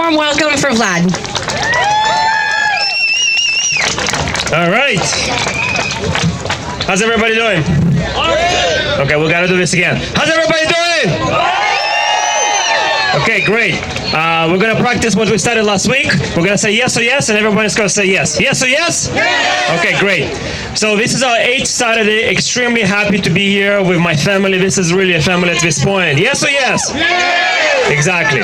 warm welcome for Vlad. All right. How's everybody doing? Okay, we gotta do this again. How's everybody doing? Okay, great. We're gonna practice what we started last week. We're gonna say yes or yes, and everybody's gonna say yes. Yes or yes? Yes! Okay, great. So this is our 8th Saturday. Extremely happy to be here with my family. This is really a family at this point. Yes or yes? Yes! Exactly.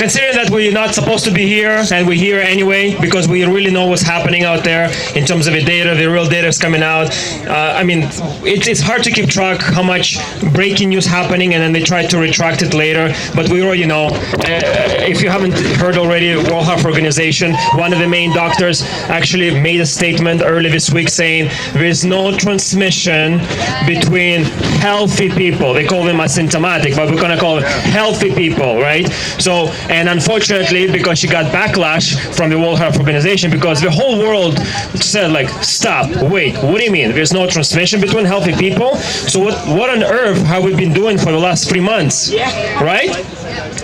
Considering that we're not supposed to be here, and we're here anyway because we really know what's happening out there in terms of the data. The real data is coming out. It's hard to keep track how much breaking news happening, and then they try to retract it later. But we already know. If you haven't heard already, World Health Organization, one of the main doctors actually made a statement early this week saying there is no transmission between healthy people. They call them asymptomatic, but we're going to call it healthy people, right? So, and unfortunately, because she got backlash from the World Health Organization, because the whole world said, like, stop, wait, what do you mean? There's no transmission between healthy people? So what on earth have we been doing for the last 3 months? Right?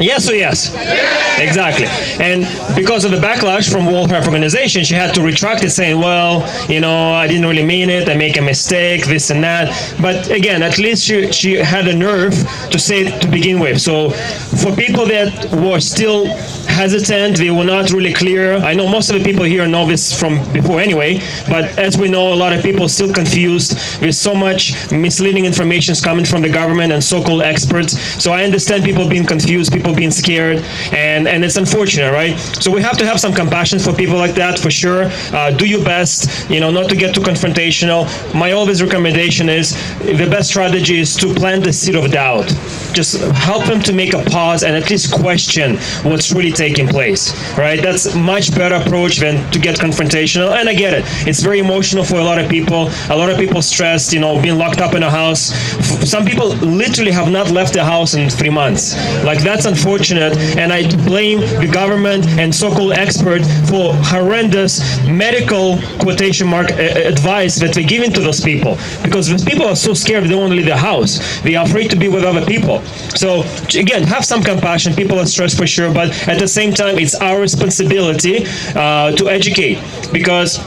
Yes or yes? Yes? Exactly. And because of the backlash from World Health Organization, she had to retract it, saying, well, I didn't really mean it, I make a mistake, this and that. But again, at least she had the nerve to say it to begin with. So for people that were still hesitant, they were not really clear. I know most of the people here know this from before anyway, but as we know, a lot of people are still confused. There's so much misleading information coming from the government and so-called experts. So I understand people being confused, people being scared, and it's unfortunate, right? So we have to have some compassion for people like that, for sure. Do your best, not to get too confrontational. My always recommendation is the best strategy is to plant the seed of doubt. Just help them to make a pause and at least question what's really taking place, right? That's a much better approach than to get confrontational. And I get it. It's very emotional for a lot of people. A lot of people stressed, being locked up in a house. Some people literally have not left the house in 3 months. Like, that's unfortunate. And I blame the government and so-called expert for horrendous medical quotation mark advice that they're giving to those people. Because those people are so scared they don't want to leave their house. They are afraid to be with other people. So again, have some compassion. People are stressed for sure, but at the same time, it's our responsibility to educate, because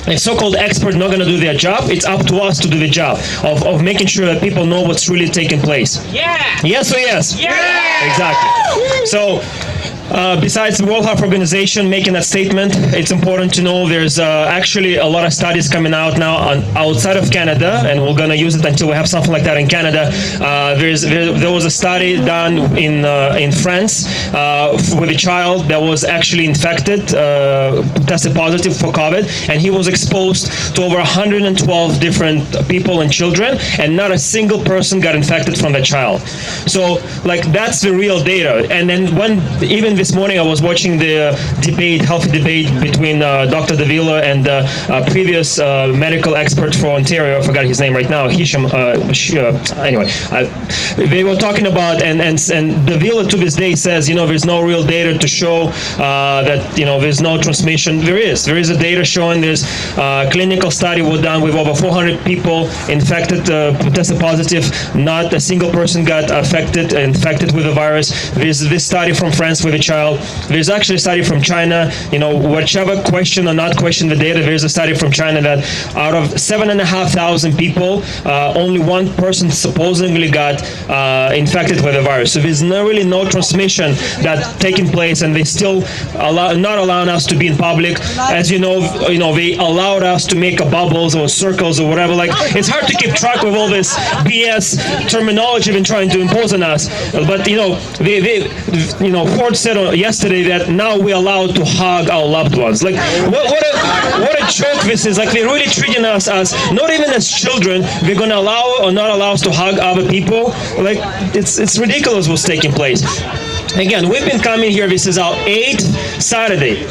a so-called expert not going to do their job. It's up to us to do the job of making sure that people know what's really taking place. Yeah. Yes or yes? Yeah. Exactly. So besides the World Health Organization making that statement, it's important to know there's actually a lot of studies coming out now outside of Canada, and we're going to use it until we have something like that in Canada. There was a study done in France with a child that was actually infected, tested positive for COVID, and he was exposed to over 112 different people and children, and not a single person got infected from that child. So, that's the real data. And then even this morning I was watching the healthy debate between Dr. Davila and the previous medical expert for Ontario. I forgot his name right now. They were talking about, and Davila to this day says, there's no real data to show that, there's no transmission. There is a data showing there's clinical study was done with over 400 people infected, tested positive. Not a single person got infected with the virus. There's this study from France with a child. There's actually a study from China. Whichever question or not question the data, there's a study from China that out of 7,500 people, only one person supposedly got infected with the virus. So there's really no transmission that's taking place, and they still not allowing us to be in public. As you know, they allowed us to make bubbles or circles or whatever. It's hard to keep track with all this BS terminology been trying to impose on us. But Ford said yesterday that now we're allowed to hug our loved ones. What a joke this is. They're really treating us as not even as children. They're going to allow or not allow us to hug other people. It's ridiculous what's taking place. Again, we've been coming here. This is our 8th Saturday.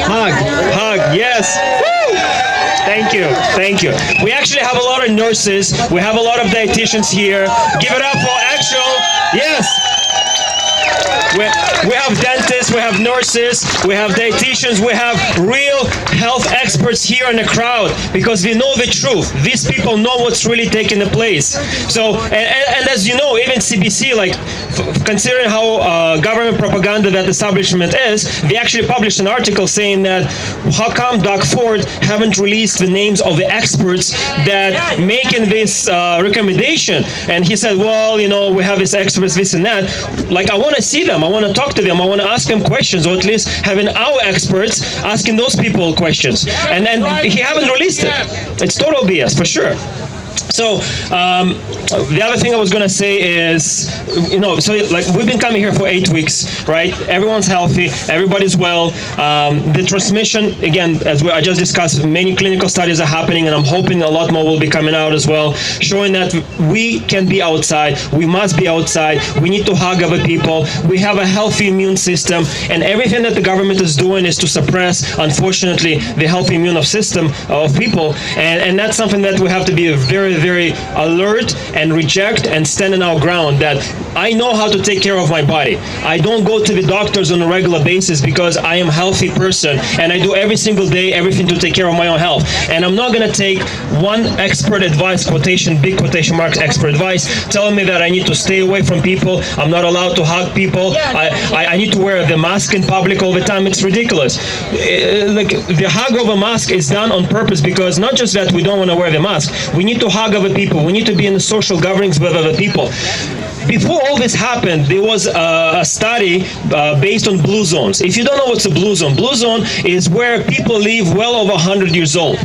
Hug, yes. Woo! Thank you. We actually have a lot of nurses. We have a lot of dietitians here. Give it up for yes. We have dentists, we have nurses, we have dietitians, we have real health experts here in the crowd, because we know the truth. These people know what's really taking place. So, and as you know, even CBC, considering how government propaganda that establishment is, they actually published an article saying that how come Doug Ford haven't released the names of the experts that making this recommendation. And he said, well, we have these experts, this and that. Like, I want to see them. I want to talk to them. I want to ask them questions, or at least having our experts asking those people questions. And then he haven't released it. It's total BS, for sure. So the other thing I was going to say is, so like we've been coming here for 8 weeks, right? Everyone's healthy, everybody's well. The transmission, again, as I just discussed, many clinical studies are happening, and I'm hoping a lot more will be coming out as well, showing that we can be outside, we must be outside, we need to hug other people, we have a healthy immune system, and everything that the government is doing is to suppress, unfortunately, the healthy immune system of people, and that's something that we have to be very, very alert and reject and stand in our ground, that I know how to take care of my body. I don't go to the doctors on a regular basis because I am a healthy person, and I do every single day everything to take care of my own health. And I'm not going to take one expert advice, quotation, big quotation marks, expert advice, telling me that I need to stay away from people, I'm not allowed to hug people, I need to wear the mask in public all the time. It's ridiculous. Like, the hug of a mask is done on purpose, because not just that we don't want to wear the mask, we need to hug other people, we need to be in the social gatherings with other people. Before all this happened, there was a study based on blue zones. If you don't know what's a blue zone is where people live well over 100 years old.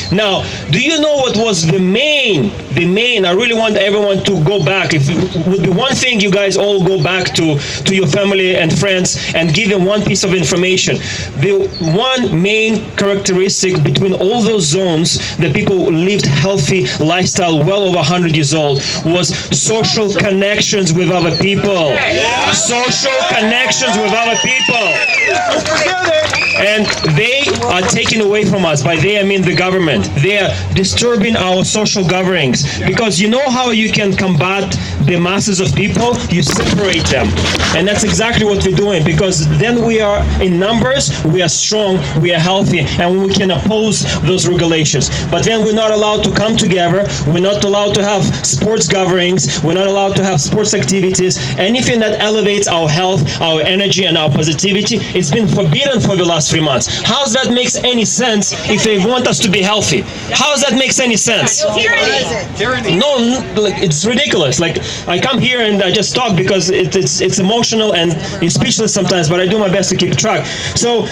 Now, do you know what was the main, I really want everyone to go back. If it would be one thing, you guys all go back to your family and friends and give them one piece of information. The one main characteristic between all those zones that people lived healthy lifestyle well over 100 years old was social connections with other people. Social connections with other people. And they are taken away from us. By they, I mean the government. They are disturbing our social gatherings. Because you know how you can combat the masses of people? You separate them. And that's exactly what we're doing. Because then we are in numbers, we are strong, we are healthy, and we can oppose those regulations. But then we're not allowed to come together. We're not allowed to have sports gatherings. We're not allowed to have sports activities. Anything that elevates our health, our energy, and our positivity, it's been forbidden for the last 3 months. How does that make any sense if they want us to be healthy? How does that make any sense? No, it's ridiculous. Like, I come here and I just talk because it's emotional and it's speechless sometimes, but I do my best to keep track. So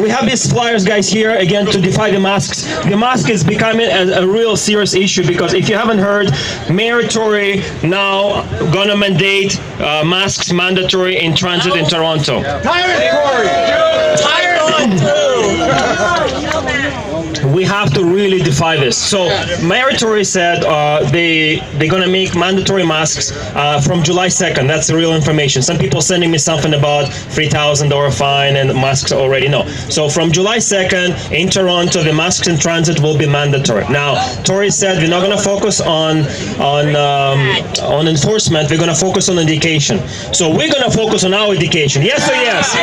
we have these flyers, guys, here again to defy the masks. The mask is becoming a real serious issue, because if you haven't heard, Mayor Tory now gonna mandate masks mandatory in transit in Toronto. We have to really defy this. So Mayor Tory said they're going to make mandatory masks from July 2nd. That's the real information. Some people sending me something about $3,000 fine and masks already. No. So from July 2nd in Toronto, the masks in transit will be mandatory. Now, Tory said we're not going to focus on enforcement. We're going to focus on education. So we're going to focus on our education. Yes or yes?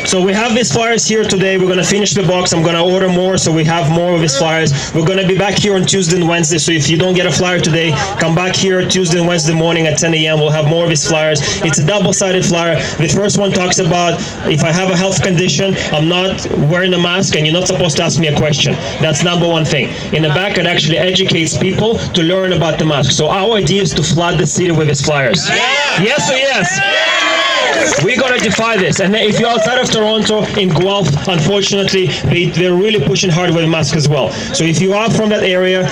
So we have these flyers here today. We're going to finish the box. I'm going to order more, so we have more of these flyers. We're going to be back here on Tuesday and Wednesday. So if you don't get a flyer today, come back here Tuesday and Wednesday morning at 10 a.m. We'll have more of these flyers. It's a double-sided flyer. The first one talks about if I have a health condition, I'm not wearing a mask, and you're not supposed to ask me a question. That's number one thing. In the back, it actually educates people to learn about the mask. So our idea is to flood the city with these flyers. Yes or yes? We're going to defy this. And if you're outside of Toronto, in Guelph, unfortunately, they're really pushing hard with masks as well. So if you are from that area,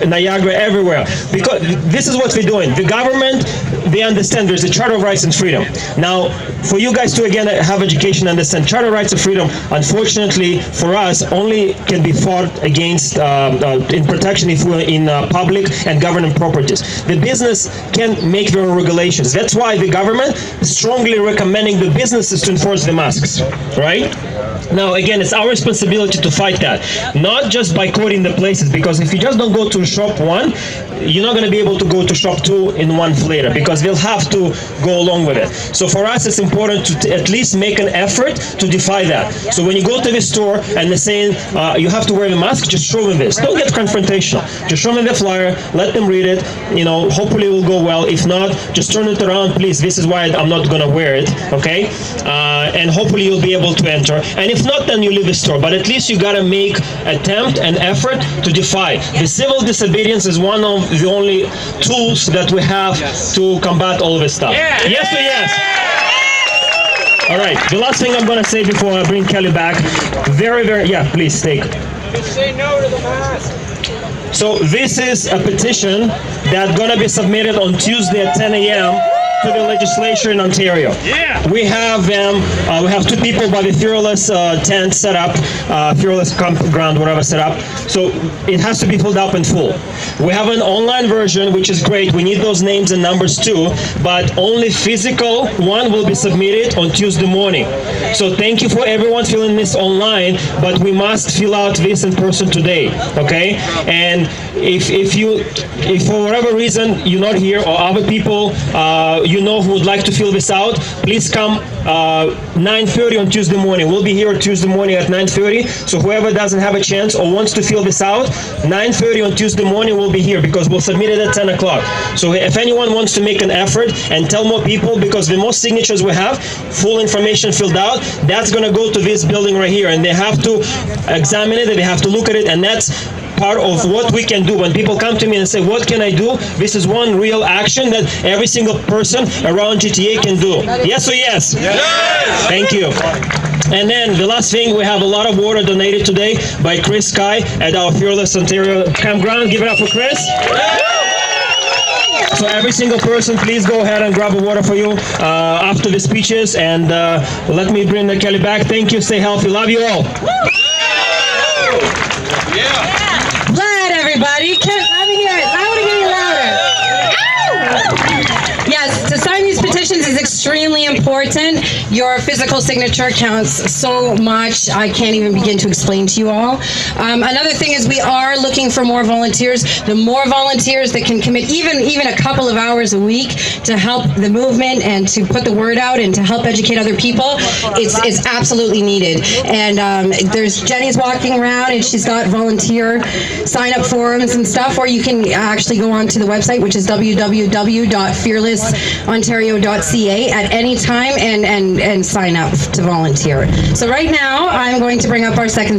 Niagara, everywhere, because this is what we're doing. The government, they understand there's a Charter of Rights and Freedom. Now, for you guys to, again, have education, understand Charter of Rights and Freedom, unfortunately, for us, only can be fought against in protection if we're in public and government properties. The business can make their own regulations. That's why the government strongly recommending the businesses to enforce the masks, right? Now, again, it's our responsibility to fight that, not just by boycotting the places, because if you just don't go to shop one, you're not going to be able to go to shop 2 in 1 later, because we'll have to go along with it. So for us, it's important to at least make an effort to defy that. So when you go to the store and they're saying you have to wear a mask, just show them this. Don't get confrontational. Just show them the flyer, let them read it. Hopefully it will go well. If not, just turn it around, please. This is why I'm not going to wear it, okay? And hopefully you'll be able to enter. And if not, then you leave the store. But at least you got to make attempt and effort to defy. The civil disobedience is one of the only tools that we have to combat all of this stuff. Yes or yes? All right, the last thing I'm going to say before I bring Kelly back, yeah, please take. Say no to the mask. So this is a petition that's going to be submitted on Tuesday at 10 a.m. to the legislature in Ontario. We have them. We have 2 people by the Fearless tent set up, Fearless campground, whatever set up. So it has to be filled up in full. We have an online version, which is great. We need those names and numbers too, but only physical one will be submitted on Tuesday morning. So thank you for everyone filling this online, but we must fill out this in person today, okay? And if for whatever reason you're not here, or other people who would like to fill this out, please come 9:30 on Tuesday morning. We'll be here Tuesday morning at 9:30. So whoever doesn't have a chance or wants to fill this out, 9:30 on Tuesday morning we'll be here, because we'll submit it at 10 o'clock. So if anyone wants to make an effort and tell more people, because the more signatures we have, full information filled out, that's going to go to this building right here, and they have to examine it, and they have to look at it, and that's part of what we can do. When people come to me and say, what can I do? This is one real action that every single person around GTA can do. Yes or yes? Yes! Thank you. And then the last thing, we have a lot of water donated today by Chris Sky at our Fearless Ontario campground. Give it up for Chris. So every single person, please go ahead and grab a water for you after the speeches. And let me bring Kelly back. Thank you. Stay healthy. Love you all. VLAD, everybody. Let me hear it. I want to hear you louder. Yes, to sign these petitions is extremely important. Your physical signature counts so much. I can't even begin to explain to you all. Another thing is we are looking for more volunteers. The more volunteers that can commit even a couple of hours a week to help the movement and to put the word out and to help educate other people, it's absolutely needed. And there's Jenny's walking around and she's got volunteer sign-up forums and stuff, or you can actually go onto the website, which is www.fearlessontario.ca at any time and sign up to volunteer. So right now, I'm going to bring up our second